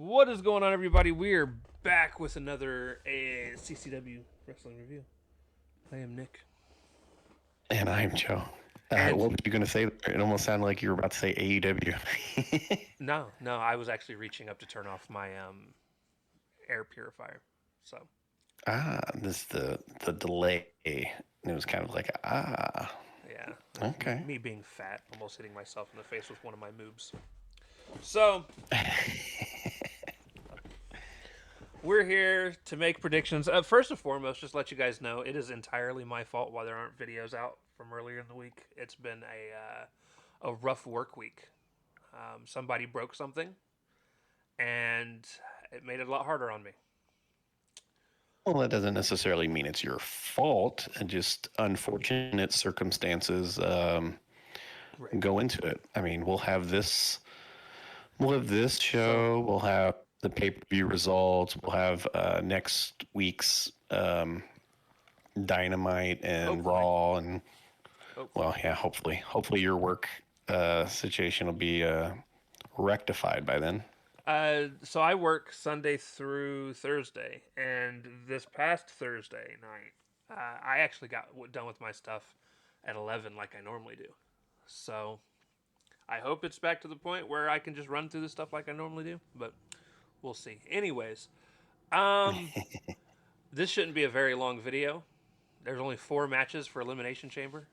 What is going on, everybody? We're back with another CCW Wrestling Review. I am Nick. And I'm Joe. And What were you going to say? It almost sounded like you were about to say AEW. no, I was actually reaching up to turn off my air purifier. So, This the delay. It was kind of like yeah, that's okay. me being fat, almost hitting myself in the face with one of my moves. So, we're here to make predictions. First and foremost, just let you guys know, it is entirely my fault why there aren't videos out from earlier in the week. It's been a rough work week. Somebody broke something, and it made it a lot harder on me. Well, that doesn't necessarily mean it's your fault. Just unfortunate circumstances Right. go into it. I mean, we'll have this. We'll have this So, show. We'll have the pay-per-view results. We'll have next week's Dynamite and hopefully, Raw and hopefully. well, yeah, hopefully your work situation will be rectified by then. So I work Sunday through Thursday, and this past Thursday night, I actually got done with my stuff at 11 like I normally do. So I hope it's back to the point where I can just run through the stuff like I normally do, but we'll see. Anyways, um, this shouldn't be a very long video. There's only 4 matches for Elimination Chamber,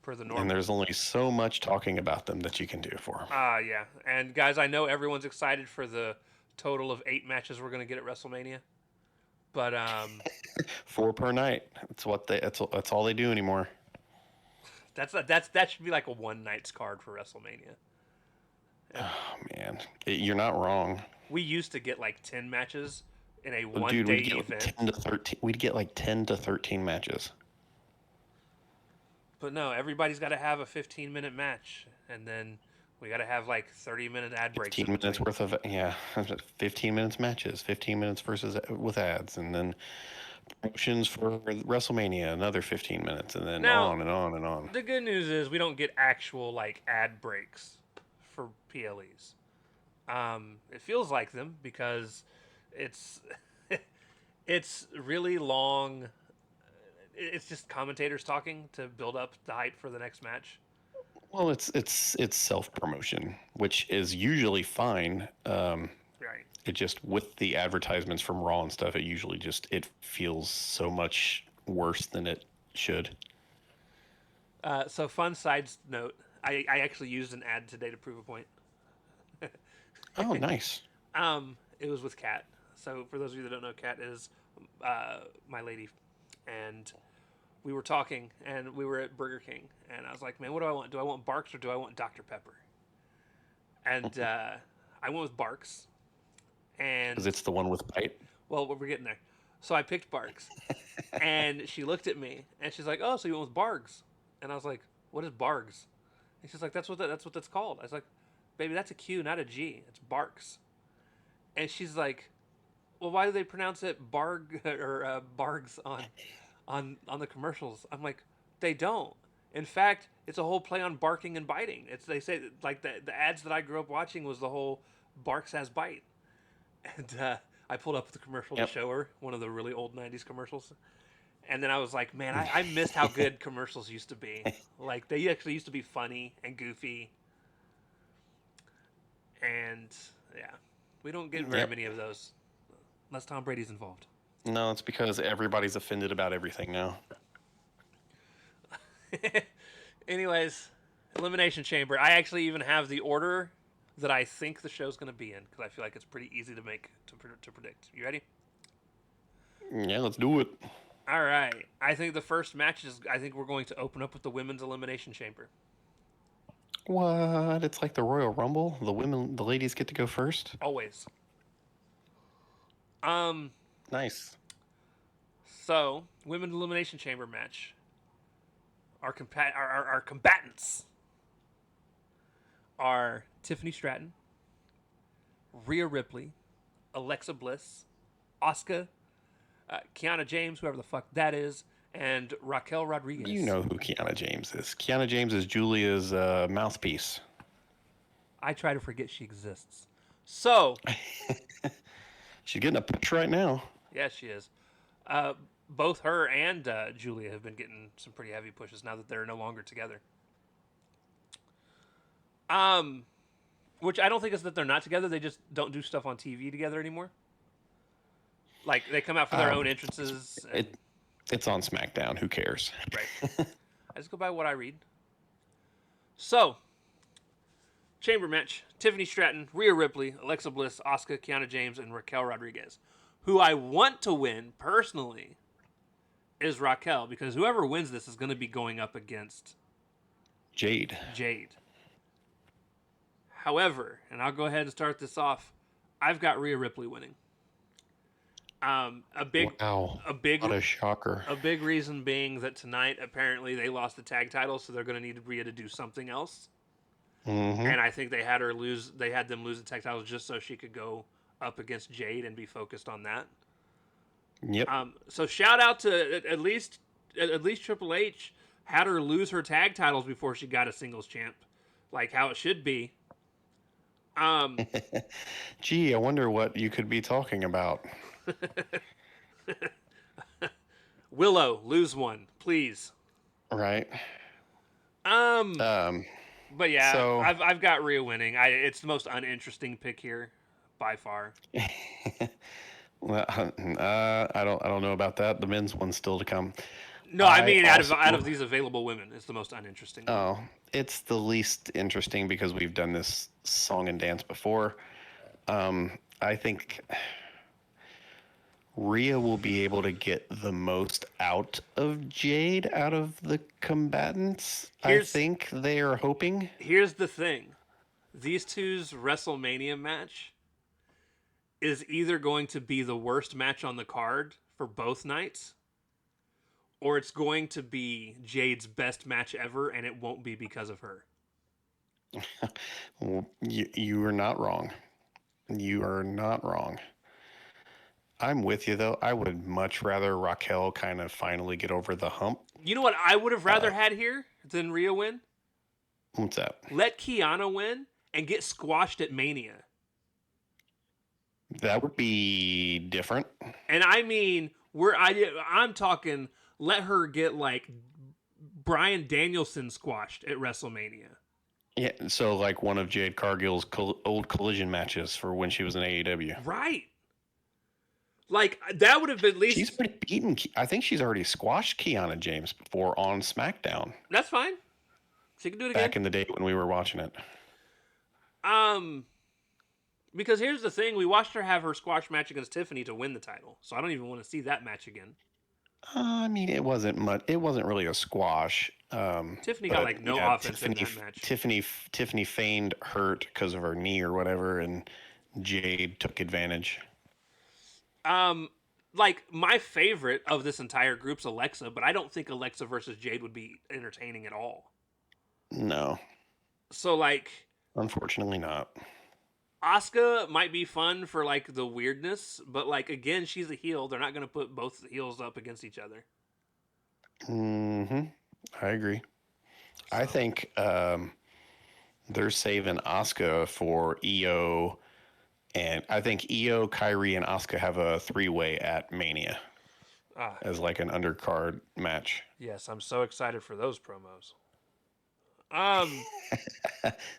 per the And norm. there's only so much talking about them that you can do for them. Yeah. And guys, I know everyone's excited for the total of 8 matches we're going to get at WrestleMania. But 4 per night. That's all they do anymore. that should be like a one night's card for WrestleMania. And Oh man, you're not wrong. we used to get like 10 matches in a Well, one dude, day we'd get like event. 10 to 13. We'd get like 10 to 13 matches. But no, everybody's got to have a 15-minute match, and then we got to have like 30-minute ad breaks 15 in minutes between. worth of 15 minutes matches, 15 minutes versus with ads, and then promotions for WrestleMania, another 15 minutes, and then Now, on and on and on. the good news is we don't get actual like ad breaks for PLEs. It feels like them because it's it's really long. It's just commentators talking to build up the hype for the next match. Well, it's self promotion, which is usually fine. Right. It just with the advertisements from Raw and stuff, it usually just it feels so much worse than it should. So fun side note, I actually used an ad today to prove a point. Oh, nice. It was with Kat. So for those of you that don't know, Kat is my lady, and we were talking, and we were at Burger King, and I was like, "Man, what do I want? Do I want Barks or do I want Dr Pepper?" And I went with Barks, Because and it's the one with bite. well, we're getting there. So I picked Barks, and she looked at me, and she's like, "Oh, so you went with Bargs?" And I was like, "What is Bargs?" And she's like, that's what that's called." I was like, "Baby, that's a Q, not a G. It's Barks." And she's like, "Well, why do they pronounce it Barg or Bargs on the commercials?" I'm like, "They don't. In fact, it's a whole play on barking and biting. It's they say like the ads that I grew up watching was the whole Barks has bite." And I pulled up the commercial to Yep. show her one of the really old '90s commercials, and then I was like, "Man, I missed how good commercials used to be. Like they actually used to be funny and goofy." And yeah, we don't get very Yep. many of those unless Tom Brady's involved. No, it's because everybody's offended about everything now. Anyways, Elimination Chamber. I actually even have the order that I think the show's going to be in because I feel like it's pretty easy to make to predict. You ready? Yeah, let's do it. All right. I think the first match is. I think we're going to open up with the women's Elimination Chamber. What? It's like the Royal Rumble. The ladies get to go first. Always. Um. Nice. So, women's Elimination Chamber match. Our combatants are Tiffany Stratton, Rhea Ripley, Alexa Bliss, Asuka, Kiana James, whoever the fuck that is, and Raquel Rodriguez. You know who Kiana James is. Kiana James is Julia's mouthpiece. I try to forget she exists. So, She's getting a push right now. Yeah, she is. Uh, Both her and Julia have been getting some pretty heavy pushes now that they're no longer together. Um, which I don't think is that they're not together. They just don't do stuff on TV together anymore. Like they come out for their own entrances. And, It it's on SmackDown. Who cares? right. I just go by what I read. So, chamber match: Tiffany Stratton, Rhea Ripley, Alexa Bliss, Asuka, Kiana James, and Raquel Rodriguez. Who I want to win personally is Raquel, because whoever wins this is going to be going up against Jade. However, and I'll go ahead and start this off, I've got Rhea Ripley winning. Wow. What a shocker. A big reason being that tonight apparently they lost the tag titles, so they're going to need Rhea to do something else. Mm-hmm. And I think they had them lose the tag titles just so she could go up against Jade and be focused on that. Yep. So shout out to at least Triple H had her lose her tag titles before she got a singles champ, like how it should be. Gee, I wonder what you could be talking about. Willow, lose one, please. Right. But yeah, So I've got Rhea winning. It's the most uninteresting pick here, by far. well, I don't know about that. The men's one's still to come. No, I mean out of these available women, it's the most uninteresting. Oh, it's the least interesting because we've done this song and dance before. I think Rhea will be able to get the most out of Jade out of the combatants. I think they are hoping. Here's the thing. These two's WrestleMania match is either going to be the worst match on the card for both nights, or it's going to be Jade's best match ever, and it won't be because of her. You are not wrong. You are not wrong. I'm with you, though. I would much rather Raquel kind of finally get over the hump. You know what I would have rather had here than Rhea win? What's that? Let Kiana win and get squashed at Mania. That would be different. And I mean, I'm talking, let her get like Bryan Danielson squashed at WrestleMania. Yeah, so like one of Jade Cargill's old Collision matches for when she was in AEW. Right. Like, that would have been at least... She's already beaten... I think she's already squashed Kiana James before on SmackDown. That's fine. She can do it again. Back in the day when we were watching it. Because here's the thing. We watched her have her squash match against Tiffany to win the title. So I don't even want to see that match again. I mean, it wasn't much. It wasn't really a squash. Tiffany got like no offense in that match. Tiffany feigned hurt because of her knee or whatever, and Jade took advantage. Like my favorite of this entire group's Alexa, but I don't think Alexa versus Jade would be entertaining at all. No. So like, unfortunately not. Asuka might be fun for like the weirdness, but like again, she's a heel. They're not going to put both heels up against each other. I agree. So. I think they're saving Asuka for Io, and I think Io, Kyrie, and Asuka have a three-way at Mania as like an undercard match. Yes, I'm so excited for those promos.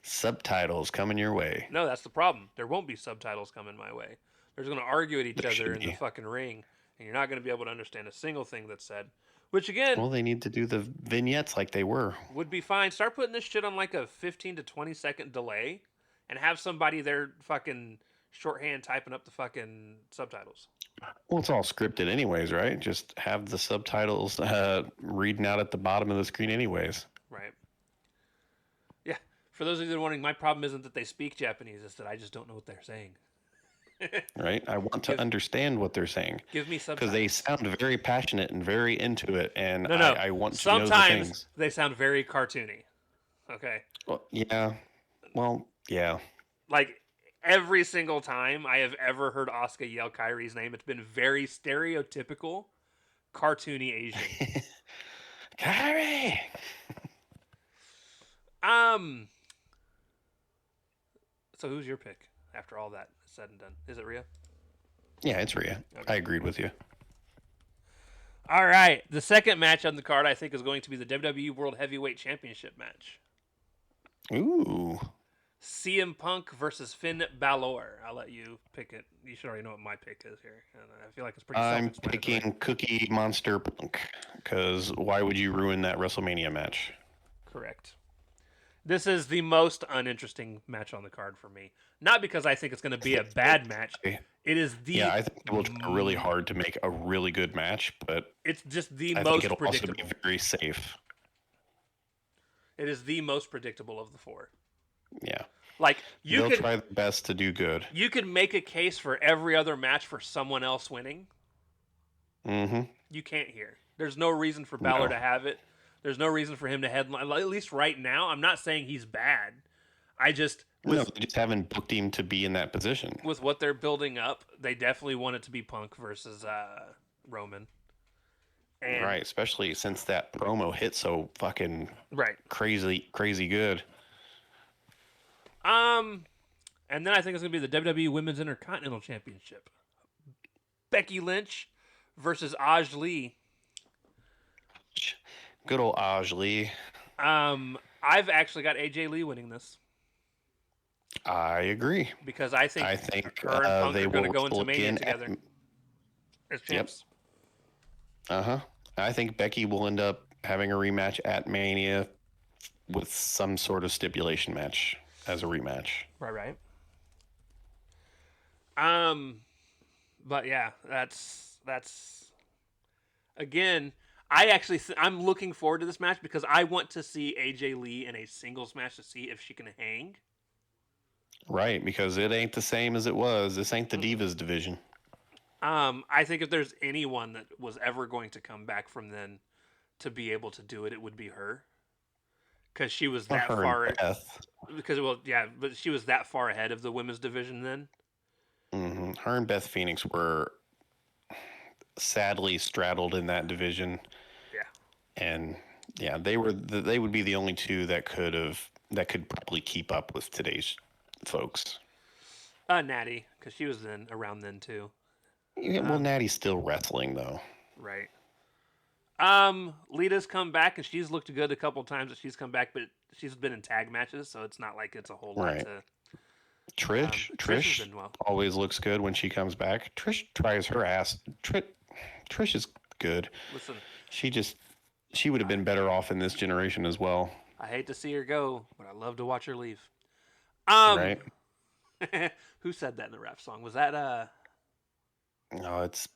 Subtitles coming your way. No, that's the problem. There won't be subtitles coming my way. They're going to argue at each other in the fucking ring, and you're not going to be able to understand a single thing that's said. Which again, well, they need to do the vignettes like they were. Would be fine. Start putting this shit on like a 15 to 20 second delay, and have somebody there fucking shorthand typing up the fucking subtitles. Well, it's all scripted anyways, right? Just have the subtitles reading out at the bottom of the screen anyways. Right. Yeah. For those of you that are wondering, my problem isn't that they speak Japanese, it's that I just don't know what they're saying. Right? I want to understand what they're saying. Give me subtitles. Because they sound very passionate and very into it, and no. I want to know the things. Sometimes they sound very cartoony. Okay? Well, yeah. Well, yeah. Like, every single time I have ever heard Asuka yell Kyrie's name, it's been very stereotypical, cartoony Asian. Kyrie! So who's your pick after all that is said and done? Is it Rhea? Yeah, it's Rhea. Okay. I agreed with you. All right. The second match on the card, I think, is going to be the WWE World Heavyweight Championship match. Ooh. CM Punk versus Finn Balor. I'll let you pick it. You should already know what my pick is here. And I feel like it's pretty I'm self-explanatory. picking Cookie Monster Punk because why would you ruin that WrestleMania match? Correct. This is the most uninteresting match on the card for me. Not because I think it's going to be a bad match. It is the Yeah, I think it will try really hard to make a really good match, but it's just the I most think it'll predictable. also be very safe. It is the most predictable of the four. Yeah. Like They'll try their best to do good. You could make a case for every other match for someone else winning. Mm-hmm. You can't here. There's no reason for Balor to have it. There's no reason for him to headline. At least right now, I'm not saying he's bad. I just they just haven't booked him to be in that position. With what they're building up, they definitely want it to be Punk versus Roman. And, right, especially since that promo hit so fucking crazy good. And then I think it's gonna be the WWE Women's Intercontinental Championship. Becky Lynch versus Aj Lee. Good old Aj Lee. I've actually got AJ Lee winning this. I agree. Because I think her and Punk are going to go into Mania together as champs. Yep. I think Becky will end up having a rematch at Mania with some sort of stipulation match as a rematch. Right. But yeah, that's again. I'm looking forward to this match because I want to see AJ Lee in a singles match to see if she can hang. Right, because it ain't the same as it was. This ain't the Divas division. I think if there's anyone that was ever going to come back from then to be able to do it, it would be her. Because she was that far. But she was that far ahead of the women's division then. Mm-hmm. Her and Beth Phoenix were sadly straddled in that division. Yeah. And yeah, they would be the only two that could probably keep up with today's folks. Natty, because she was around then too. Yeah, well, Natty's still wrestling though. Right. Lita's come back and she's looked good a couple times that she's come back, but she's been in tag matches, so it's not like it's a whole lot to. Trish always looks good when she comes back. Trish tries her ass. Trish is good. Listen, she would have been better off in this generation as well. I hate to see her go, but I love to watch her leave. Right. Who said that in the rap song? Was that No, it's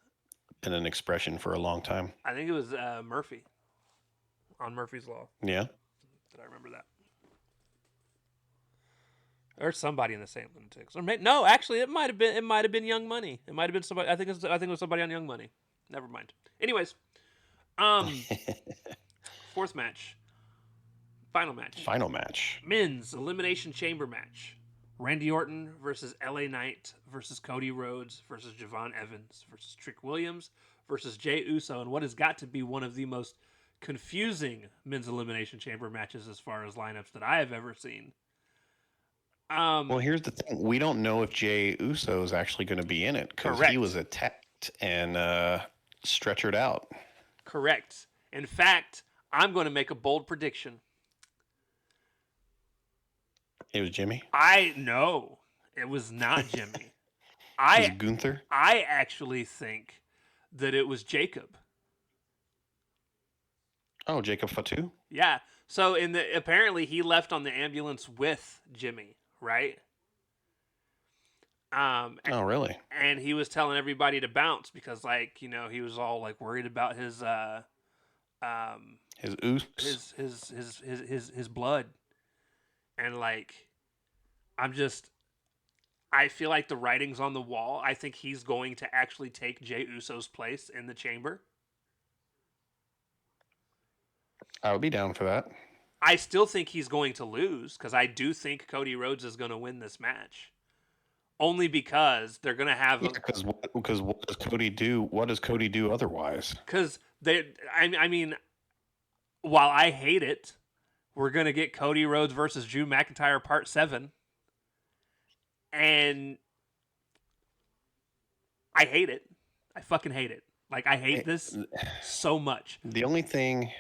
been an expression for a long time. I think it was Murphy on Murphy's Law. Yeah. Did I remember that? Or somebody in the St. Lunatics. Or no, actually, it might have been Young Money. It might have been somebody. I think it was somebody on Young Money. Never mind. Anyways, fourth match, final match. Men's Elimination Chamber match. Randy Orton versus LA Knight versus Cody Rhodes versus Javon Evans versus Trick Williams versus Jey Uso, and what has got to be one of the most confusing men's Elimination Chamber matches as far as lineups that I have ever seen. Well, here's the thing. We don't know if Jey Uso is actually going to be in it because he was attacked and stretchered out. Correct. In fact, I'm going to make a bold prediction. It was Jimmy? No, it was not Jimmy. Was it Gunther? I actually think that it was Jacob. Oh, Jacob Fatu? Yeah. So apparently he left on the ambulance with Jimmy, right? Oh, really? And he was telling everybody to bounce because, he was all worried about his oops, his blood, and I feel like the writing's on the wall. I think he's going to actually take Jey Uso's place in the chamber. I would be down for that. I still think he's going to lose because I do think Cody Rhodes is going to win this match. Only because they're going to have... Because what does Cody do? What does Cody do otherwise? Because while I hate it, we're going to get Cody Rhodes versus Drew McIntyre Part 7. And I hate it. I fucking hate it. Like I hate It- this so much. the only thing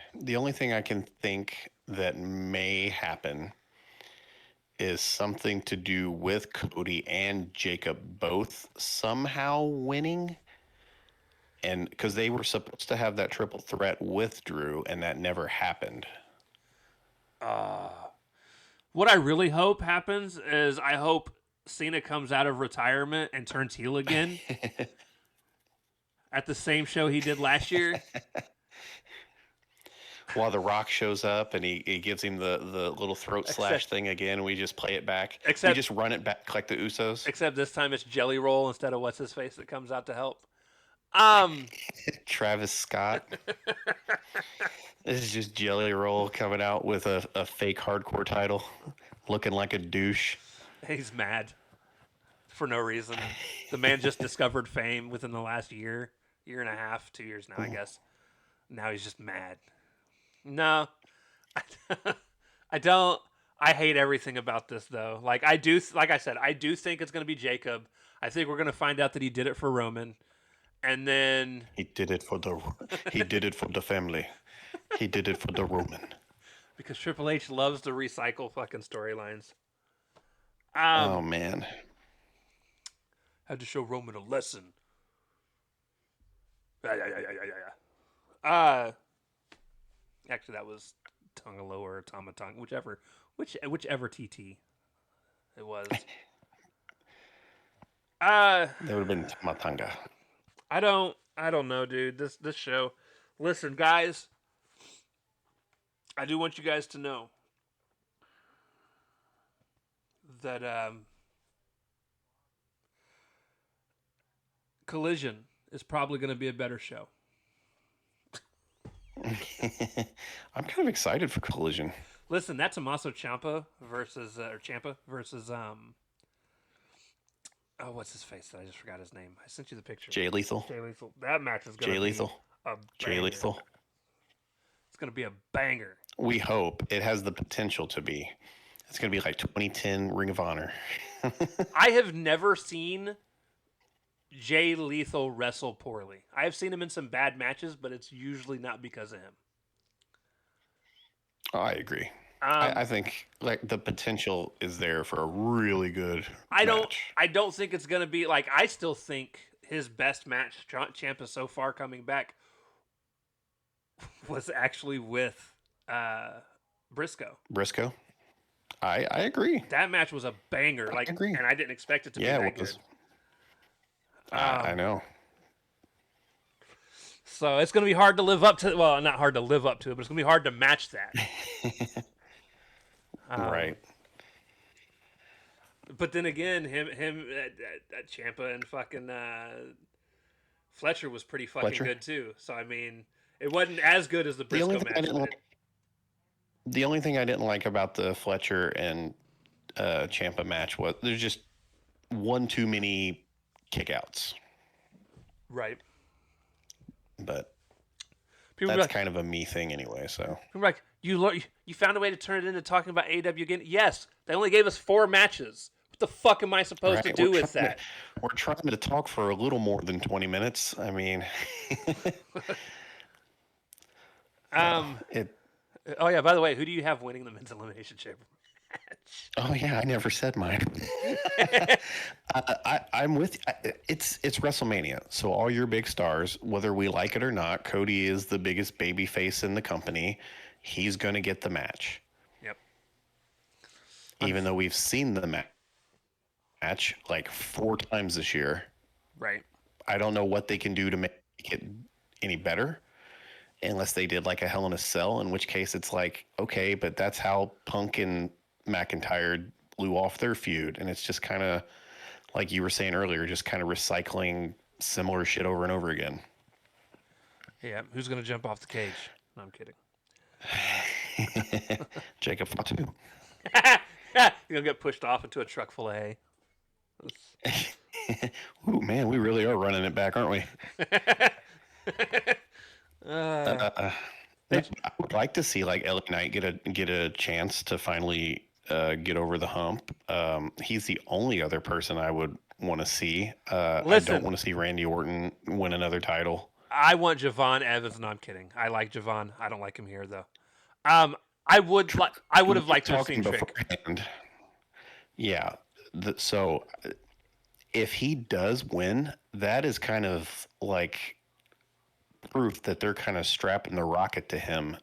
I can think that may happen is something to do with Cody and Jacob both somehow winning. And because they were supposed to have that triple threat with Drew, and that never happened. What I really hope happens is I hope Cena comes out of retirement and turns heel again at the same show he did last year. While The Rock shows up and he gives him the little throat slash Except- thing again, we just play it back. We Except just run it back like the Usos. except this time it's Jelly Roll instead of what's his face that comes out to help. Travis Scott. This is just Jelly Roll coming out with a fake hardcore title, looking like a douche. He's mad for no reason. The man just discovered fame within the last year and a half, 2 years now, I guess. Now he's just mad. No, I don't. I hate everything about this though. Like I do, like I said, I do think it's going to be Jacob. I think we're going to find out that he did it for Roman, and then He did it for the family. He did it for the Roman. because Triple H loves to recycle fucking storylines. Oh man. Had to show Roman a lesson. Actually, that was Tungalo or Tomatung, whichever TT it was. That would have been Tamatanga. I don't know, dude. This show. Listen, guys. I do want you guys to know that Collision is probably going to be a better show. I'm kind of excited for Collision. Listen, that's Tommaso Ciampa versus oh, what's his face? I just forgot his name. I sent you the picture. Jay Lethal. Jay Lethal. That match is gonna Jay be Lethal. a Jay banger. Lethal. It's gonna be a banger. We hope it has the potential to be. It's going to be like 2010 Ring of Honor. I have never seen Jay Lethal wrestle poorly. I have seen him in some bad matches, but it's usually not because of him. Oh, I agree. I think like the potential is there for a really good match. I don't think it's gonna be like. I still think his best match, Ciampa so far coming back, was actually with Briscoe. Briscoe. I agree. That match was a banger. Like, agree. and I didn't expect it to be Yeah, that it was. good. I know. So it's gonna be hard to live up to. Well, not hard to live up to it, but it's gonna be hard to match that. Right. But then again, him, Ciampa and fucking Fletcher was pretty fucking Fletcher? good too. So I mean, it wasn't as good as the The only Briscoe thing I match. didn't like, the only thing I didn't like about the Fletcher and Ciampa match was there's just one too many kickouts. Right. But People that's be like, kind of a me thing anyway. So people be like, you found a way to turn it into talking about AEW again? Yes. They only gave us 4 matches. What the fuck am I supposed to Right, do we're with trying that? we're trying to talk for a little more than 20 minutes. I mean, it. Oh yeah. By the way, who do you have winning the men's elimination chamber match? Oh yeah, I never said mine. I'm with. It's WrestleMania, so all your big stars, whether we like it or not, Cody is the biggest baby face in the company. He's going to get the match, Yep. even though we've seen the match like 4 times this year. Right. I don't know what they can do to make it any better, unless they did like a Hell in a Cell, in which case it's like, okay, but that's how Punk and McIntyre blew off their feud, and it's just kind of like you were saying earlier, just kind of recycling similar shit over and over again. Yeah. Who's gonna jump off the cage? No, I'm kidding. Jacob Fatu. You're gonna get pushed off into a truck full of hay. Ooh, man, we really are running it back, aren't we? I would like to see like LA Knight get a chance to finally get over the hump. He's the only other person I would want to see. I don't Listen, want to see Randy Orton win another title. I want Javon Evans. No, I'm kidding. I like Javon. I don't like him here though. Um, I would Tr- like. I would we have were liked to have seen talking Trick. beforehand. Yeah. So if he does win, that is kind of like proof that they're kind of strapping the rocket to him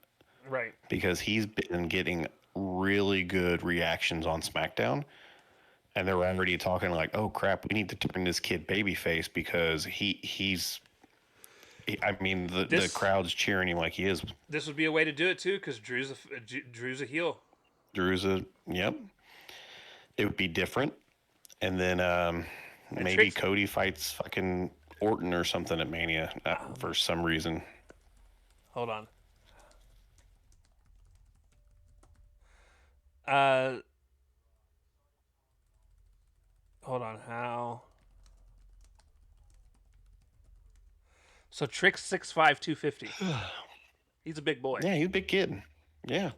Right. because he's been getting really good reactions on SmackDown. And they're already talking like, "Oh crap, we need to turn this kid babyface because I mean, the This crowd's cheering him like he is." this would be a way to do it too, because Drew's a heel. Drew's a yep. It would be different, and then And maybe Trick's Cody fights fucking Orton or something at Mania for some reason. hold on. Uh, hold on. How? So Trick's 6'5", 250. He's a big boy. Yeah, he's a big kid. Yeah,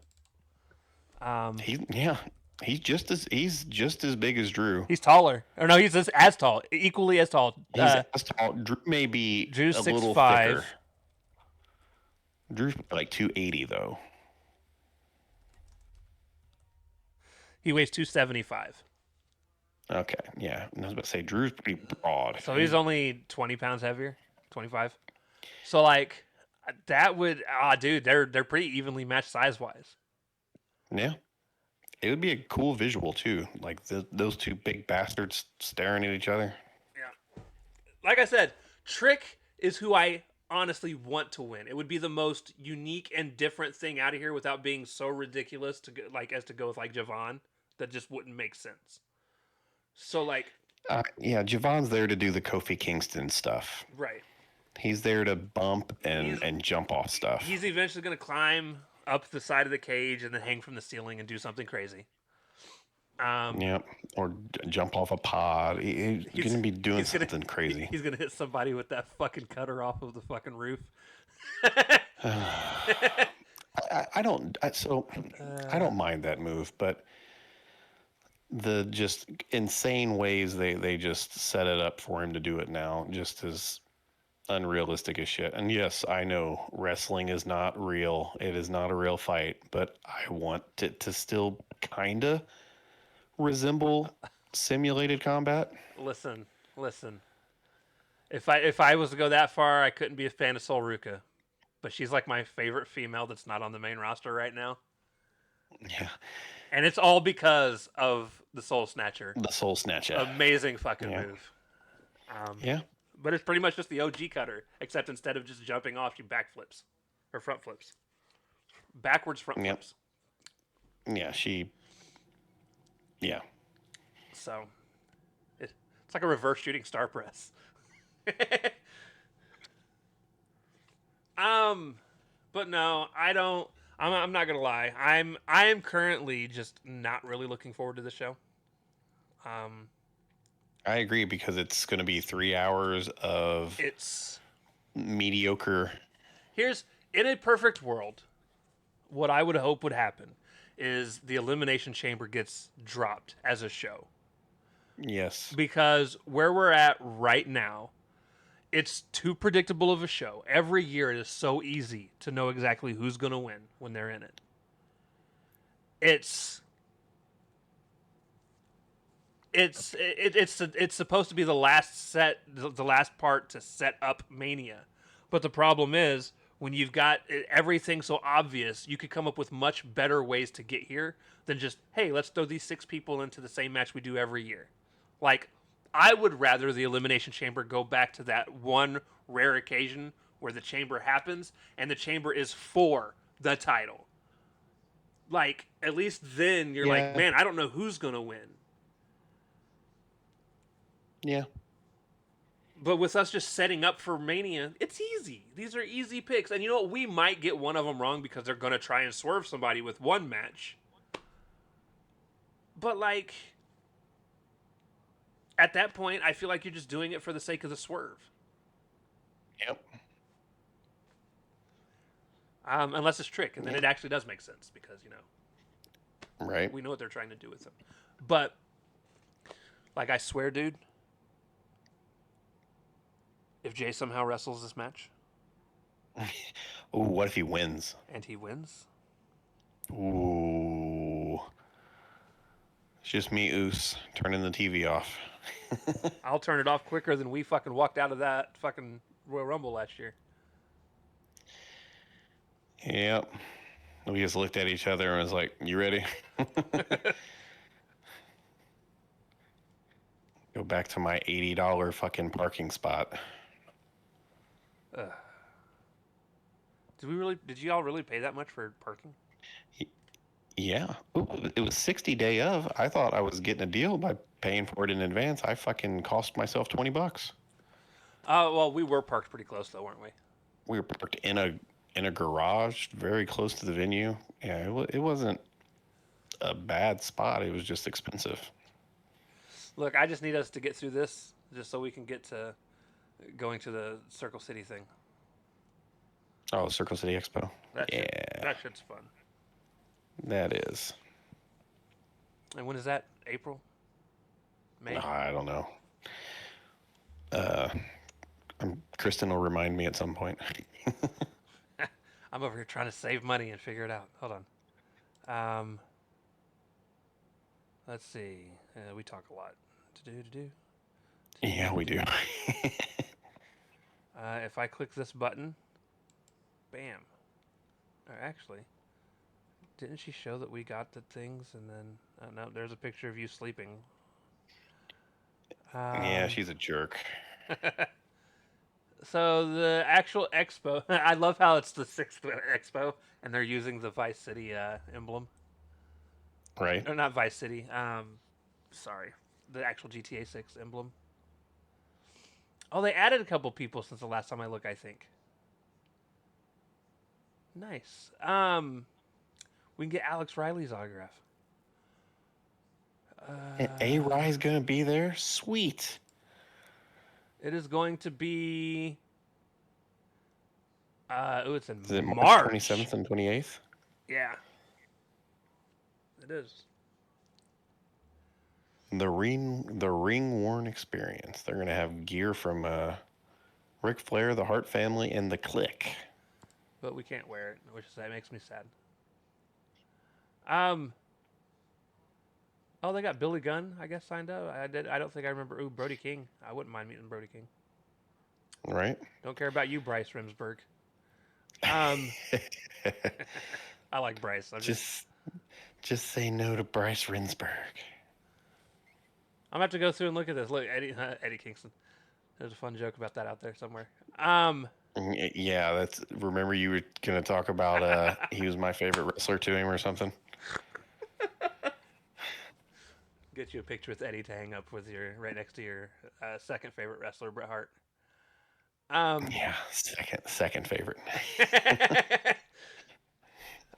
Um, he's just as big as Drew. he's taller. Or no, he's as tall, equally as tall. He's as tall. Drew may be Drew's a 6'5". little thicker. Drew's like 280 though. He weighs 275. Okay, yeah. I was about to say Drew's pretty broad. So he's only 20 pounds heavier, 25. So like that would dude, they're pretty evenly matched size wise. Yeah, it would be a cool visual too, like those two big bastards staring at each other. Yeah. Like I said, Trick is who I honestly want to win. It would be the most unique and different thing out of here without being so ridiculous to go, like as to go with like Javon that just wouldn't make sense. So like Yeah, Javon's there to do the Kofi Kingston stuff. right. He's there to bump He's- and jump off stuff. He's eventually going to climb up the side of the cage and then hang from the ceiling and do something crazy. Yep, or jump off a pod. He's going to be doing something crazy. He's going to hit somebody with that fucking cutter off of the fucking roof. I don't. I don't mind that move, but the just insane ways they just set it up for him to do it now just is unrealistic as shit. And yes, I know wrestling is not real. It is not a real fight, but I want it to still kind of resemble simulated combat. Listen. If I was to go that far, I couldn't be a fan of Sol Ruka. But she's like my favorite female that's not on the main roster right now. Yeah. And it's all because of the Soul Snatcher. The Soul Snatcher. Amazing fucking Yeah. move. Yeah. But it's pretty much just the OG cutter, except instead of just jumping off, she backflips. Or front flips. Backwards front Yep. flips. Yeah, yeah. So, it's like a reverse shooting star press. But no, I don't. I'm not gonna lie. I am currently just not really looking forward to the show. I agree because it's going to be 3 hours of It's mediocre. here's in a perfect world, what I would hope would happen is the Elimination Chamber gets dropped as a show. Yes. Because where we're at right now, it's too predictable of a show. Every year it is so easy to know exactly who's going to win when they're in it. It's supposed to be the last part to set up Mania. But the problem is when you've got everything so obvious, you could come up with much better ways to get here than just, hey, let's throw these 6 people into the same match we do every year. Like, I would rather the Elimination Chamber go back to that one rare occasion where the chamber happens and the chamber is for the title. Like, at least then you're like, man, I don't know who's going to win. Yeah. But with us just setting up for Mania, it's easy. These are easy picks. And you know what? We might get one of them wrong because they're going to try and swerve somebody with one match. But, like, at that point, I feel like you're just doing it for the sake of the swerve. Yep. Unless it's Trick, and then it actually does make sense because, you know, Right. we know what they're trying to do with him. But, like, I swear, dude, If Jay somehow wrestles this match Ooh, what if he wins? and he wins, Ooh. It's just me, Oos, turning the TV off. I'll turn it off quicker than we fucking walked out of that fucking Royal Rumble last year. Yep. We just looked at each other and was like, "You ready?" Go back to my $80 fucking parking spot. Ugh. Did you all really pay that much for parking? Yeah. Ooh, it was 60 day of. I thought I was getting a deal by paying for it in advance. I fucking cost myself $20. Well, we were parked pretty close though, weren't we? We were parked in a garage very close to the venue. Yeah, it wasn't a bad spot. It was just expensive. Look, I just need us to get through this just so we can get to going to the Circle City thing. Oh, Circle City Expo. That shit's fun. That is. And when is that? April? May? I don't know. Kristen will remind me at some point. I'm over here trying to save money and figure it out. Hold on. Let's see. We talk a lot. To-do. Yeah, we do. If I click this button, bam. Or actually, didn't she show that we got the things and then... no, there's a picture of you sleeping. Yeah, she's a jerk. So the actual expo, I love how it's the 6th expo and they're using the Vice City emblem. Right? Or not Vice City. Sorry, the actual GTA 6 emblem. Oh, they added a couple people since the last time I looked, I think. Nice. We can get Alex Riley's autograph. And A-Rye's gonna be there? Sweet. It is going to be. It's in Is it March. 27th and 28th? Yeah. It is. The ring worn experience. They're gonna have gear from Ric Flair, the Hart family, and the Click. But we can't wear it, which that makes me sad. Oh, they got Billy Gunn, I guess, signed up. I don't think I remember. Ooh, Brody King. I wouldn't mind meeting Brody King. Right? Don't care about you, Bryce Rimsberg. I like Bryce. Just say no to Bryce Rinsberg. I'm gonna have to go through and look at this. Look, Eddie Kingston. There's a fun joke about that out there somewhere. Yeah, that's. Remember, you were gonna talk about he was my favorite wrestler to him or something. Get you a picture with Eddie to hang up with your right next to your second favorite wrestler, Bret Hart. Yeah, second favorite.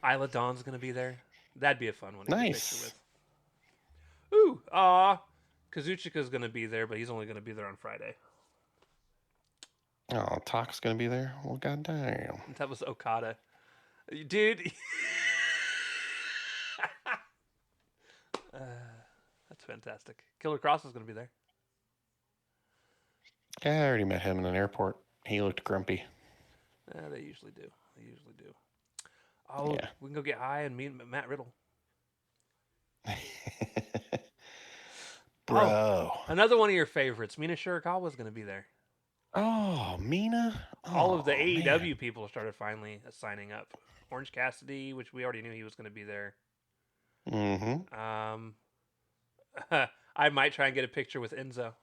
Isla Dawn's gonna be there. That'd be a fun one to get a picture Nice. with. Ooh, Kazuchika's gonna be there, but he's only gonna be there on Friday. Oh, Talk's gonna be there. Well, goddamn. That was Okada, dude. That's fantastic. Killer Cross is gonna be there. Yeah, I already met him in an airport. He looked grumpy. They usually do. Oh, yeah. We can go get high and meet Matt Riddle. Bro. Oh, another one of your favorites. Mina Shirakawa's going to be there. Oh, Mina. All of the AEW people started finally signing up. Orange Cassidy, which we already knew he was going to be there. Mm-hmm. I might try and get a picture with Enzo.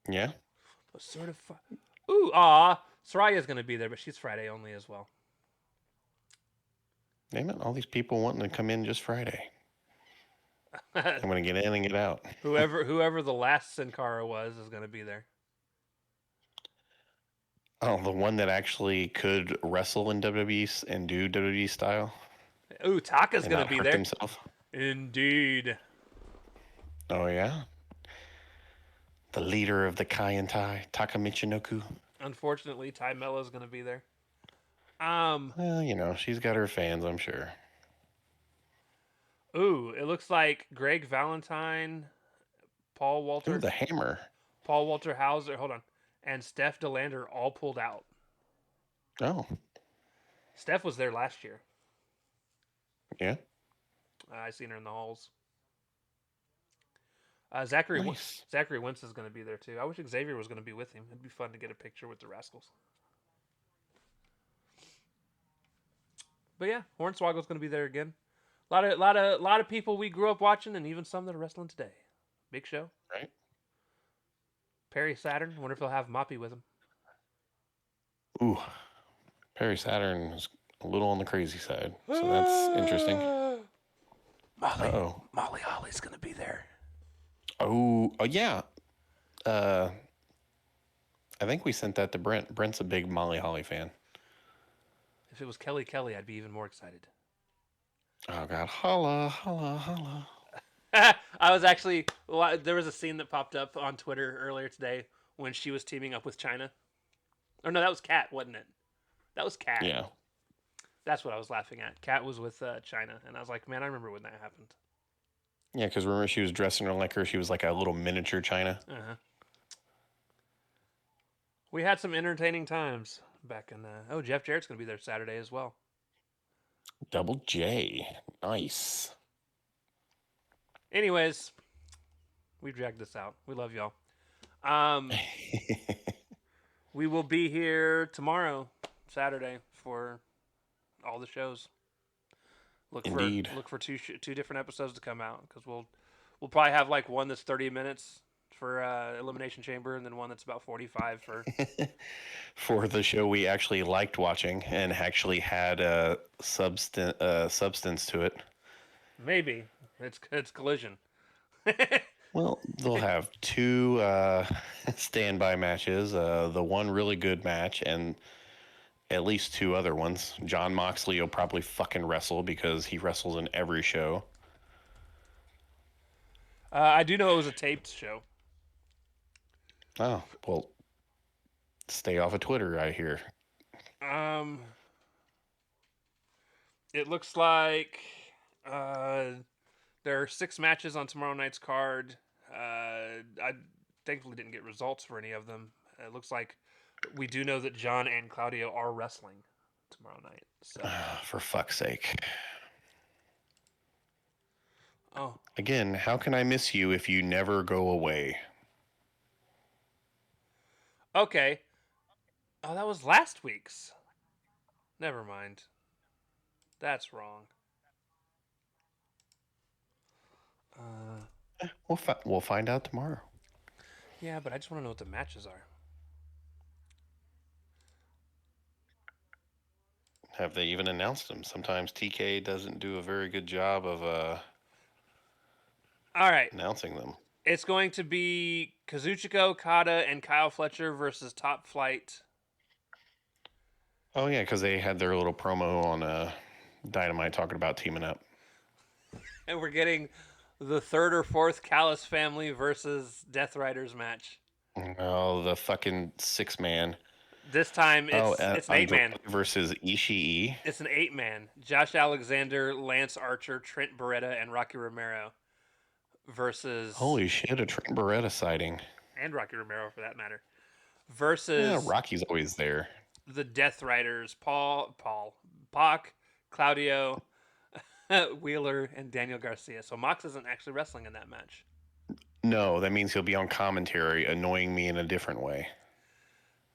Yeah. But sort of. Soraya's going to be there, but she's Friday only as well. Damn it! All these people wanting to come in just Friday. I'm gonna get in and get out. whoever the last Sin Cara was is going to be there. Oh, the one that actually could wrestle in WWE and do WWE style. Ooh, Taka's going to be there. Himself. Indeed. Oh yeah. The leader of the Kai and Tai, Taka Michinoku. Unfortunately, Ty Mella's going to be there. Well, you know, she's got her fans, I'm sure. Ooh, it looks like Greg Valentine, Paul Walter. Ooh, the Hammer. Paul Walter Hauser. Hold on. and Steph DeLander all pulled out. Oh, Steph was there last year. yeah. I seen her in the halls. Zachary Nice. Zachary Wentz is going to be there too. I wish Xavier was going to be with him. It'd be fun to get a picture with the Rascals. But yeah, Hornswoggle's going to be there again. A lot of people we grew up watching, and even some that are wrestling today. Big show. Right. Perry Saturn. Wonder if he'll have Moppy with him. Ooh, Perry Saturn is a little on the crazy side, so that's interesting. Molly Holly's going to be there. Oh, yeah. I think we sent that to Brent. Brent's a big Molly Holly fan. If it was Kelly Kelly, I'd be even more excited. Oh God, holla, holla, holla. I was actually there was a scene that popped up on Twitter earlier today when she was teaming up with China. Or no, that was Kat, wasn't it? That was Kat. Yeah. That's what I was laughing at. Kat was with China, and I was like, man, I remember when that happened. Yeah, because remember she was dressing her like her. She was like a little miniature China. Uh-huh. We had some entertaining times back in. Jeff Jarrett's going to be there Saturday as well. Double J, nice. Anyways, we dragged this out. We love y'all. We will be here tomorrow, Saturday, for all the shows. Indeed. Look for two different episodes to come out, because we'll probably have like one that's 30 minutes for Elimination Chamber, and then one that's about 45 for for the show we actually liked watching and actually had a substance to it. Maybe it's Collision. Well, they'll have two standby matches, the one really good match, and at least two other ones. John Moxley will probably fucking wrestle because he wrestles in every show. I do know it was a taped show. Oh, well, stay off of Twitter, I hear. It looks like there are 6 matches on tomorrow night's card. I thankfully didn't get results for any of them. It looks like we do know that John and Claudio are wrestling tomorrow night. So, For fuck's sake. oh, Again, how can I miss you if you never go away? okay. Oh, that was last week's. Never mind. That's wrong. We'll find out tomorrow. Yeah, but I just want to know what the matches are. Have they even announced them? Sometimes TK doesn't do a very good job of All right. announcing them. It's going to be Kazuchika Okada and Kyle Fletcher versus Top Flight. Oh yeah, because they had their little promo on Dynamite talking about teaming up. And we're getting the 3rd or 4th Callis family versus Death Riders match. Oh, the fucking 6-man. This time it's an 8-man versus Ishii. It's an 8-man. Josh Alexander, Lance Archer, Trent Beretta, and Rocky Romero versus. Holy shit, a Trent Beretta sighting. And Rocky Romero for that matter. Versus. Yeah, Rocky's always there. The Death Riders, Pac, Claudio, Wheeler, and Daniel Garcia. So Mox isn't actually wrestling in that match. No, that means he'll be on commentary, annoying me in a different way.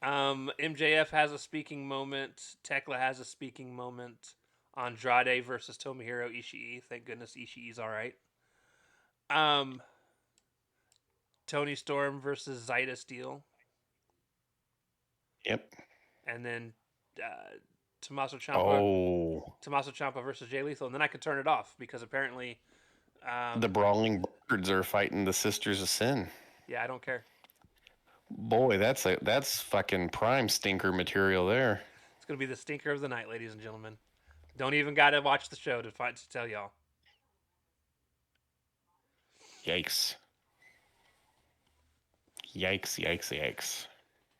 MJF has a speaking moment. Tekla has a speaking moment. Andrade versus Tomohiro Ishii. Thank goodness Ishii's all right. Tony Storm versus Zayda Steel. Yep. And then Tommaso Ciampa. Oh. Tommaso Ciampa versus Jay Lethal. And then I could turn it off because apparently the Brawling Birds are fighting the Sisters of Sin. Yeah, I don't care. Boy, that's fucking prime stinker material there. It's gonna be the stinker of the night, ladies and gentlemen. Don't even gotta watch the show to tell y'all. Yikes. Yikes, yikes, yikes.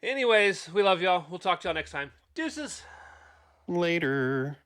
Anyways, we love y'all. We'll talk to y'all next time. Deuces. Later.